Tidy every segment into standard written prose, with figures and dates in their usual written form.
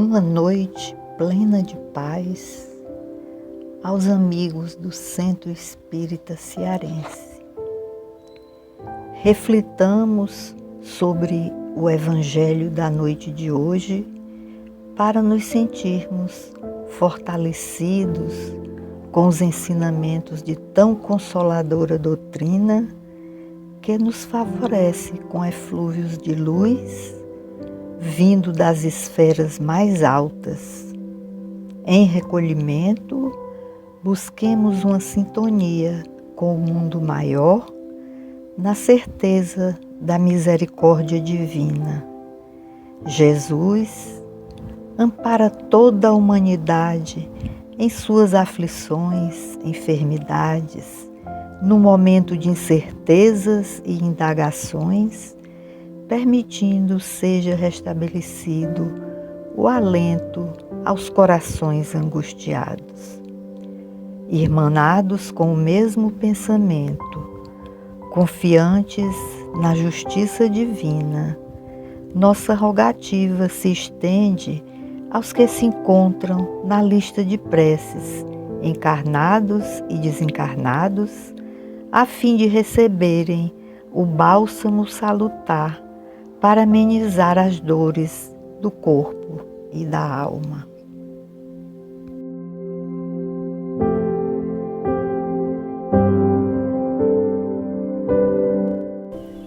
Uma noite plena de paz aos amigos do Centro Espírita Cearense. Reflitamos sobre o Evangelho da noite de hoje para nos sentirmos fortalecidos com os ensinamentos de tão consoladora doutrina que nos favorece com eflúvios de luz vindo das esferas mais altas. Em recolhimento, busquemos uma sintonia com o mundo maior, na certeza da misericórdia divina. Jesus ampara toda a humanidade em suas aflições, enfermidades, no momento de incertezas e indagações, permitindo seja restabelecido o alento aos corações angustiados. Irmanados com o mesmo pensamento, confiantes na justiça divina, nossa rogativa se estende aos que se encontram na lista de preces, encarnados e desencarnados, a fim de receberem o bálsamo salutar para amenizar as dores do corpo e da alma.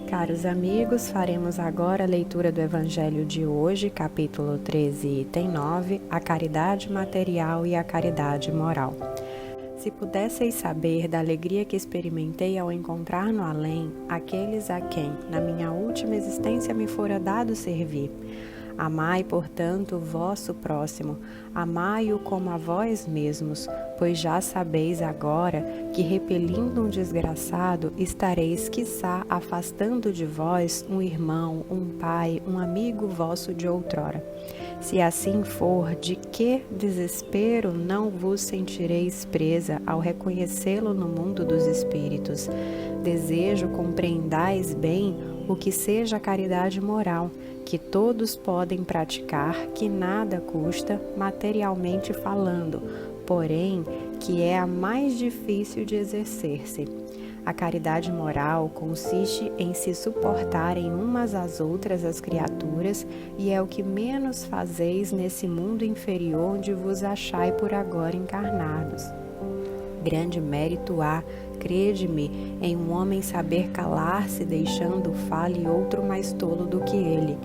Caros amigos, faremos agora a leitura do Evangelho de hoje, capítulo 13, item 9, a caridade material e a caridade moral. Se pudesseis saber da alegria que experimentei ao encontrar no além aqueles a quem, na minha última existência, me fora dado servir. Amai, portanto, o vosso próximo, amai-o como a vós mesmos, pois já sabeis agora que, repelindo um desgraçado, estareis, quiçá, afastando de vós um irmão, um pai, um amigo vosso de outrora. Se assim for, de que desespero não vos sentireis presa ao reconhecê-lo no mundo dos espíritos? Desejo compreendais bem o que seja a caridade moral, que todos podem praticar, que nada custa, materialmente falando, porém, que é a mais difícil de exercer-se. A caridade moral consiste em se suportarem umas às outras as criaturas, e é o que menos fazeis nesse mundo inferior onde vos achai por agora encarnados. Grande mérito há, crede-me, em um homem saber calar-se, deixando fale outro mais tolo do que ele.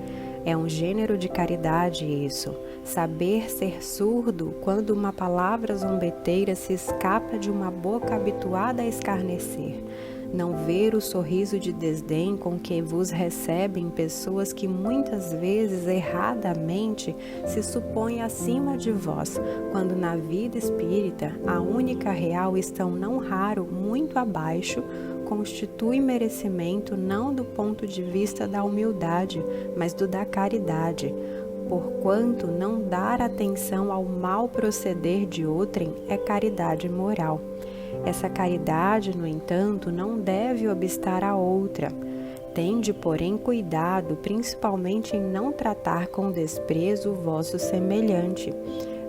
É um gênero de caridade isso, saber ser surdo quando uma palavra zombeteira se escapa de uma boca habituada a escarnecer. Não ver o sorriso de desdém com que vos recebem pessoas que muitas vezes, erradamente, se supõem acima de vós, quando na vida espírita a única real estão não raro muito abaixo, constitui merecimento não do ponto de vista da humildade, mas do da caridade. Porquanto não dar atenção ao mal proceder de outrem é caridade moral. Essa caridade, no entanto, não deve obstar a outra. Tende, porém, cuidado, principalmente em não tratar com desprezo o vosso semelhante.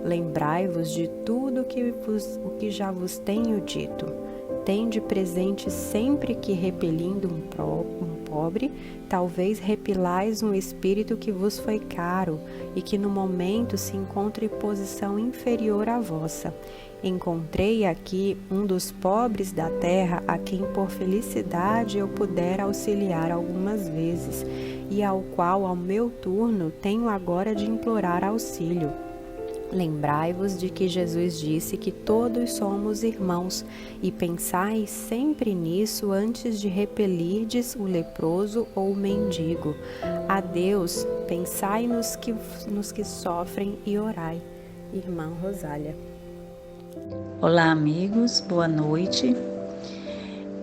Lembrai-vos de tudo o que já vos tenho dito. Tende presente sempre que, repelindo um pobre, talvez repilais um espírito que vos foi caro e que no momento se encontra em posição inferior à vossa. Encontrei aqui um dos pobres da terra a quem por felicidade eu puder auxiliar algumas vezes e ao qual ao meu turno tenho agora de implorar auxílio. Lembrai-vos de que Jesus disse que todos somos irmãos e pensai sempre nisso antes de repelirdes o leproso ou o mendigo. A Deus, pensai nos que sofrem e orai. Irmã Rosália. Olá, amigos, boa noite.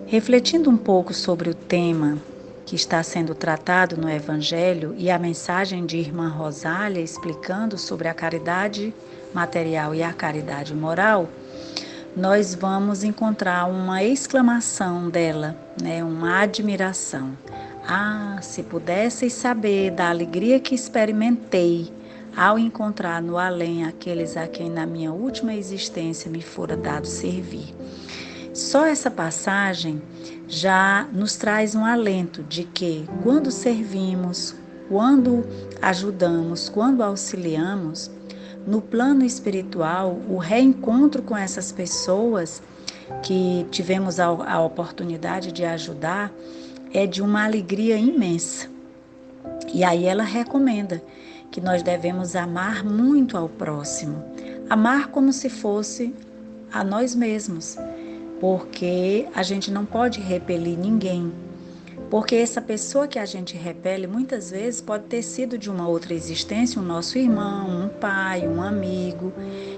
Refletindo um pouco sobre o tema que está sendo tratado no Evangelho e a mensagem de Irmã Rosália explicando sobre a caridade material e a caridade moral, nós vamos encontrar uma exclamação dela, uma admiração. Ah, se pudesseis saber da alegria que experimentei ao encontrar no além aqueles a quem na minha última existência me fora dado servir. Só essa passagem já nos traz um alento de que quando servimos, quando ajudamos, quando auxiliamos, no plano espiritual, o reencontro com essas pessoas que tivemos a oportunidade de ajudar é de uma alegria imensa. E aí ela recomenda que nós devemos amar muito ao próximo, amar como se fosse a nós mesmos, porque a gente não pode repelir ninguém, porque essa pessoa que a gente repele muitas vezes pode ter sido de uma outra existência, um nosso irmão, um pai, um amigo,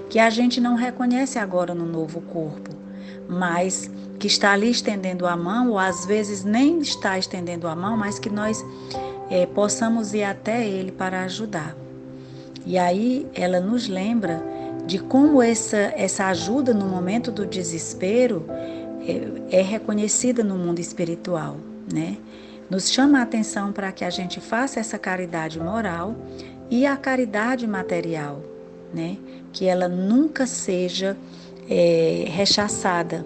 que a gente não reconhece agora no novo corpo, mas que está ali estendendo a mão, ou às vezes nem está estendendo a mão, mas que nós possamos ir até ele para ajudar. E aí ela nos lembra de como essa ajuda no momento do desespero é reconhecida no mundo espiritual, né? Nos chama a atenção para que a gente faça essa caridade moral e a caridade material, né? Que ela nunca seja rechaçada,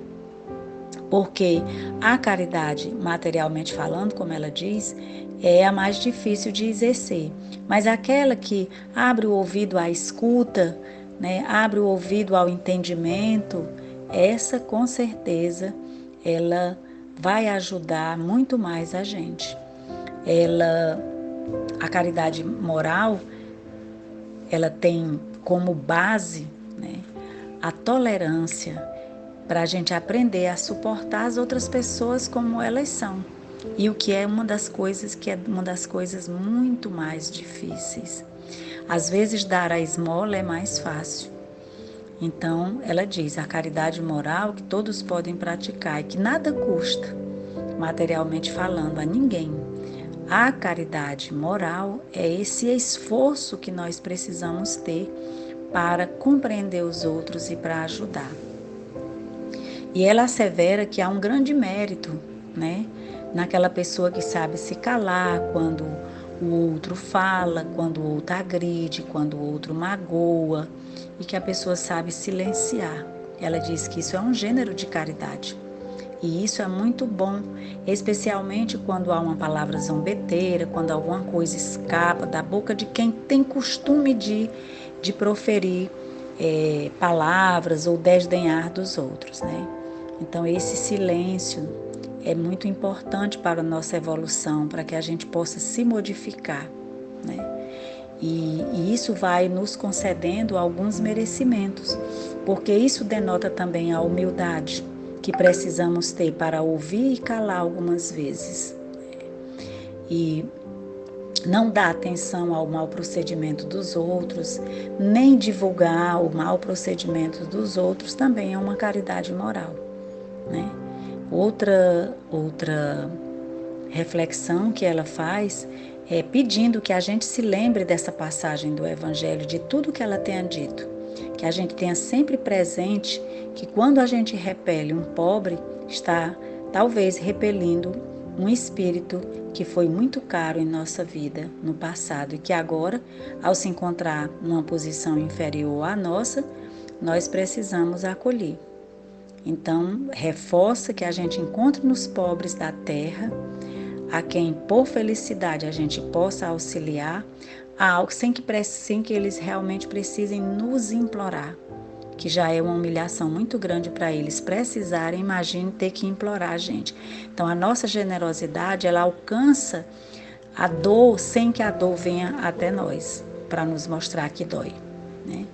porque a caridade, materialmente falando, como ela diz, é a mais difícil de exercer, mas aquela que abre o ouvido à escuta, né, abre o ouvido ao entendimento, essa com certeza ela vai ajudar muito mais a gente. A caridade moral, ela tem como base, né, a tolerância, para a gente aprender a suportar as outras pessoas como elas são. E o que é uma das coisas muito mais difíceis. Às vezes dar a esmola é mais fácil. Então, ela diz, a caridade moral que todos podem praticar e que nada custa, materialmente falando, a ninguém. A caridade moral é esse esforço que nós precisamos ter para compreender os outros e para ajudar. E ela assevera que há um grande mérito, né, naquela pessoa que sabe se calar quando o outro fala, quando o outro agride, quando o outro magoa, e que a pessoa sabe silenciar. Ela diz que isso é um gênero de caridade. E isso é muito bom, especialmente quando há uma palavra zombeteira, quando alguma coisa escapa da boca de quem tem costume de proferir palavras ou desdenhar dos outros, né? Então, esse silêncio é muito importante para a nossa evolução, para que a gente possa se modificar, né? E isso vai nos concedendo alguns merecimentos, porque isso denota também a humildade que precisamos ter para ouvir e calar algumas vezes. E não dar atenção ao mau procedimento dos outros, nem divulgar o mau procedimento dos outros, também é uma caridade moral, né? Outra reflexão que ela faz é pedindo que a gente se lembre dessa passagem do Evangelho, de tudo que ela tenha dito, que a gente tenha sempre presente que quando a gente repele um pobre, está talvez repelindo um espírito que foi muito caro em nossa vida no passado e que agora, ao se encontrar numa posição inferior à nossa, nós precisamos acolher. Então, reforça que a gente encontre nos pobres da terra, a quem por felicidade a gente possa auxiliar, sem que eles realmente precisem nos implorar, que já é uma humilhação muito grande para eles precisarem, imagine ter que implorar a gente. Então, a nossa generosidade, ela alcança a dor sem que a dor venha até nós, para nos mostrar que dói, né?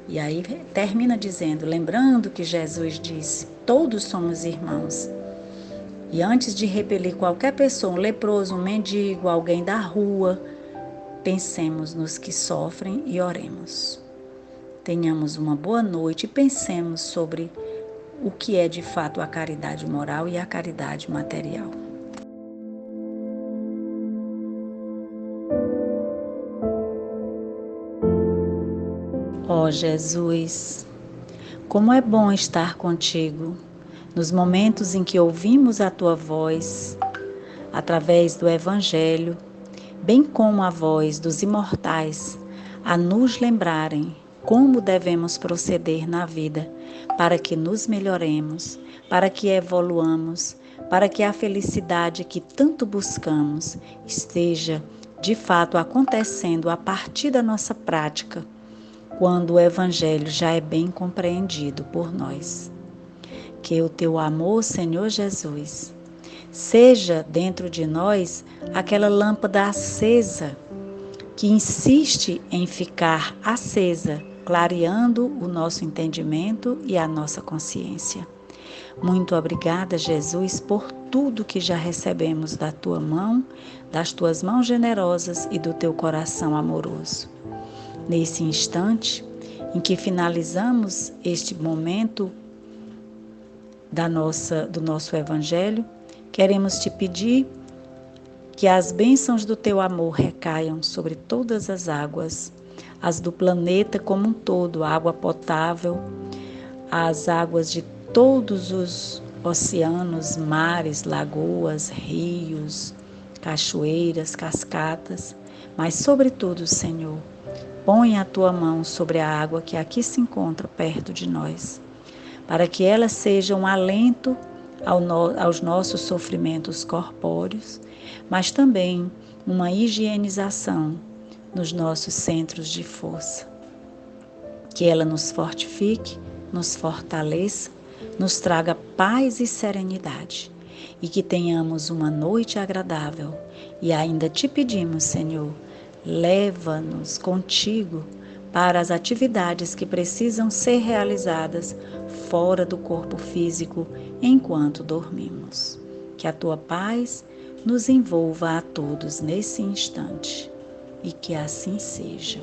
E aí termina dizendo, lembrando que Jesus disse, todos somos irmãos. E antes de repelir qualquer pessoa, um leproso, um mendigo, alguém da rua, pensemos nos que sofrem e oremos. Tenhamos uma boa noite e pensemos sobre o que é de fato a caridade moral e a caridade material. Ó Jesus, como é bom estar contigo nos momentos em que ouvimos a tua voz, através do Evangelho, bem como a voz dos imortais, a nos lembrarem como devemos proceder na vida para que nos melhoremos, para que evoluamos, para que a felicidade que tanto buscamos esteja de fato acontecendo a partir da nossa prática, quando o Evangelho já é bem compreendido por nós. Que o teu amor, Senhor Jesus, seja dentro de nós aquela lâmpada acesa que insiste em ficar acesa, clareando o nosso entendimento e a nossa consciência. Muito obrigada, Jesus, por tudo que já recebemos da tua mão, das tuas mãos generosas e do teu coração amoroso. Nesse instante em que finalizamos este momento do nosso Evangelho, queremos te pedir que as bênçãos do teu amor recaiam sobre todas as águas, as do planeta como um todo, a água potável, as águas de todos os oceanos, mares, lagoas, rios, cachoeiras, cascatas, mas sobretudo, Senhor, põe a tua mão sobre a água que aqui se encontra perto de nós, para que ela seja um alento aos nossos sofrimentos corpóreos, mas também uma higienização nos nossos centros de força. Que ela nos fortifique, nos fortaleça, nos traga paz e serenidade, e que tenhamos uma noite agradável. E ainda te pedimos, Senhor, leva-nos contigo para as atividades que precisam ser realizadas fora do corpo físico enquanto dormimos. Que a tua paz nos envolva a todos nesse instante e que assim seja.